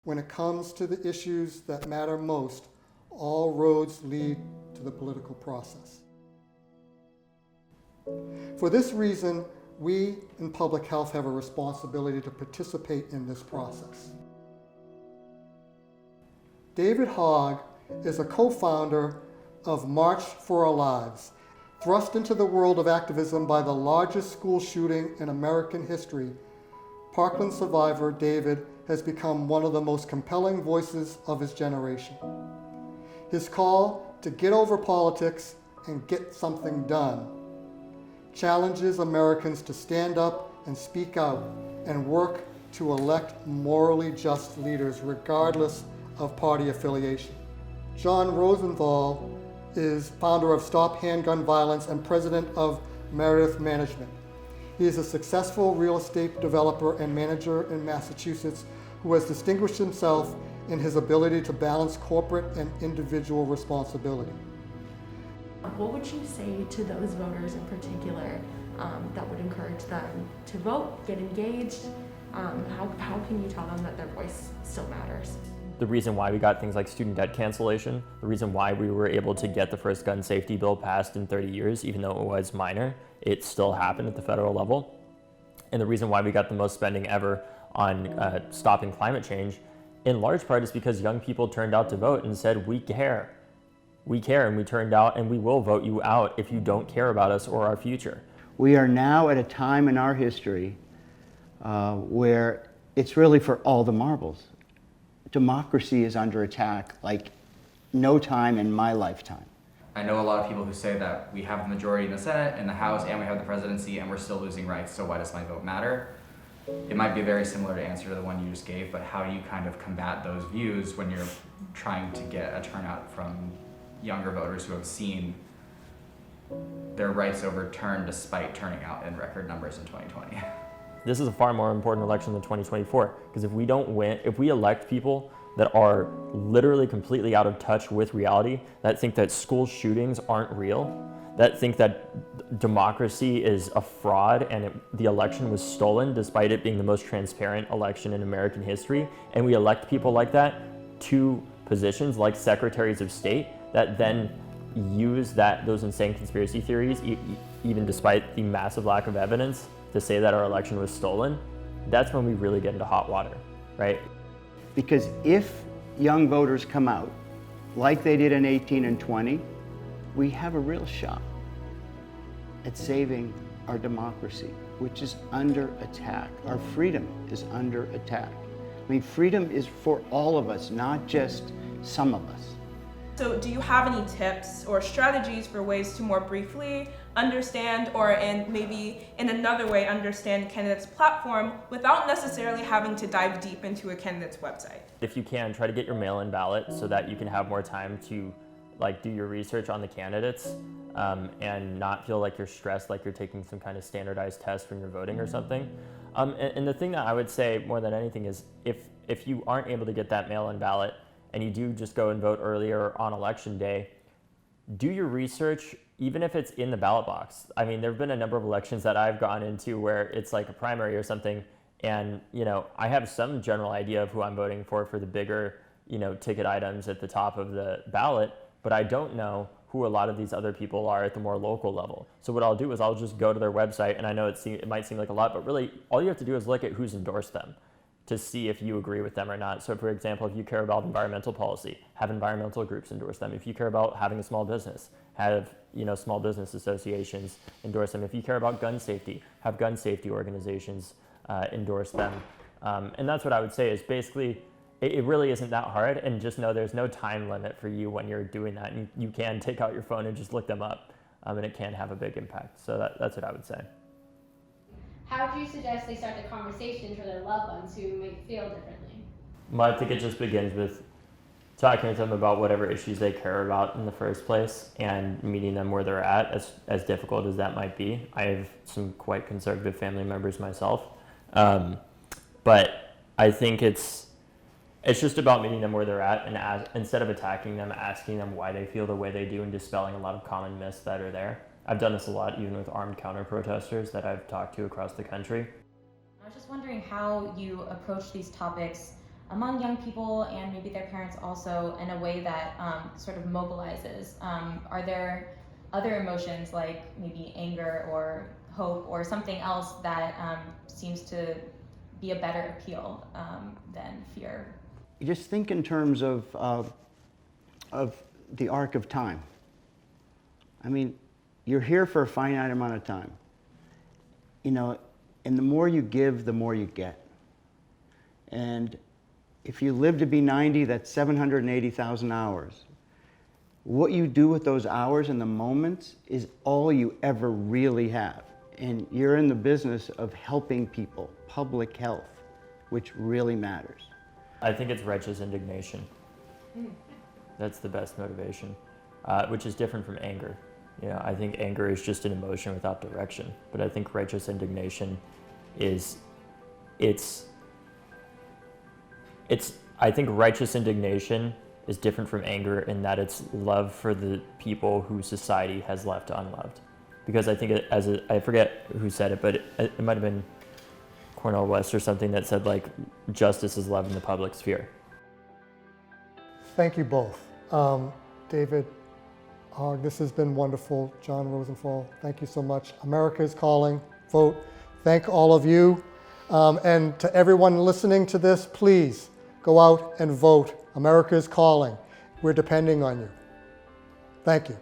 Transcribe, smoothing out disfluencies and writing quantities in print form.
When it comes to the issues that matter most, all roads lead to the political process. For this reason, we in public health have a responsibility to participate in this process. David Hogg is a co-founder of March for Our Lives. Thrust into the world of activism by the largest school shooting in American history, Parkland survivor David has become one of the most compelling voices of his generation. His call to get over politics and get something done challenges Americans to stand up and speak out and work to elect morally just leaders regardless of party affiliation. John Rosenthal is founder of Stop Handgun Violence and president of Meredith Management. He is a successful real estate developer and manager in Massachusetts who has distinguished himself in his ability to balance corporate and individual responsibility. What would you say to those voters in particular that would encourage them to vote, get engaged? How can you tell them that their voice still matters? The reason why we got things like student debt cancellation, the reason why we were able to get the first gun safety bill passed in 30 years, even though it was minor, it still happened at the federal level. And the reason why we got the most spending ever on stopping climate change, in large part is because young people turned out to vote and said, we care. We care, and we turned out and we will vote you out if you don't care about us or our future. We are now at a time in our history where it's really for all the marbles. Democracy is under attack like no time in my lifetime. I know a lot of people who say that we have the majority in the Senate, in the House, and we have the presidency, and we're still losing rights, so why does my vote matter? It might be very similar to answer to the one you just gave, but how do you kind of combat those views when you're trying to get a turnout from younger voters who have seen their rights overturned despite turning out in record numbers in 2020? This is a far more important election than 2024, because if we don't win, if we elect people that are literally completely out of touch with reality, that think that school shootings aren't real, that think that democracy is a fraud and the election was stolen despite it being the most transparent election in American history, and we elect people like that to positions like secretaries of state that then use those insane conspiracy theories, even despite the massive lack of evidence, to say that our election was stolen, that's when we really get into hot water, right? Because if young voters come out like they did in 18 and 20, we have a real shot at saving our democracy, which is under attack. Our freedom is under attack. I mean, freedom is for all of us, not just some of us. So do you have any tips or strategies for ways to more briefly understand, or and maybe in another way understand a candidate's platform without necessarily having to dive deep into a candidate's website? If you can, try to get your mail-in ballot so that you can have more time to do your research on the candidates and not feel like you're stressed, like you're taking some kind of standardized test when you're voting or something. And the thing that I would say more than anything is if you aren't able to get that mail-in ballot and you do just go and vote earlier on election day, do your research, even if it's in the ballot box. I mean, there have been a number of elections that I've gone into where it's like a primary or something, and I have some general idea of who I'm voting for the bigger ticket items at the top of the ballot, but I don't know who a lot of these other people are at the more local level. So what I'll do is I'll just go to their website, and I know it might seem like a lot, but really all you have to do is look at who's endorsed them to see if you agree with them or not. So for example, if you care about environmental policy, have environmental groups endorse them. If you care about having a small business, have small business associations endorse them. If you care about gun safety, have gun safety organizations endorse them. And that's what I would say is basically, it really isn't that hard, and just know there's no time limit for you when you're doing that. And you can take out your phone and just look them up, and it can have a big impact. So that's what I would say. How do you suggest they start the conversation for their loved ones who may feel differently? Well, I think it just begins with talking to them about whatever issues they care about in the first place and meeting them where they're at, as difficult as that might be. I have some quite conservative family members myself. But I think it's just about meeting them where they're at, and instead of attacking them, asking them why they feel the way they do and dispelling a lot of common myths that are there. I've done this a lot even with armed counter-protesters that I've talked to across the country. I was just wondering how you approach these topics among young people and maybe their parents also in a way that sort of mobilizes? Are there other emotions like maybe anger or hope or something else that seems to be a better appeal than fear? You just think in terms of the arc of time. I mean, you're here for a finite amount of time. You know, and the more you give, the more you get. And if you live to be 90, that's 780,000 hours. What you do with those hours and the moments is all you ever really have. And you're in the business of helping people, public health, which really matters. I think it's righteous indignation. That's the best motivation, which is different from anger. You know, I think anger is just an emotion without direction, but I think righteous indignation is, I think righteous indignation is different from anger in that it's love for the people who society has left unloved. Because I think I forget who said it, but it might have been Cornel West or something that said like, justice is love in the public sphere. Thank you both. David Hogg, this has been wonderful. John Rosenthal, thank you so much. America is calling, vote. Thank all of you. And to everyone listening to this, please go out and vote. America is calling. We're depending on you. Thank you.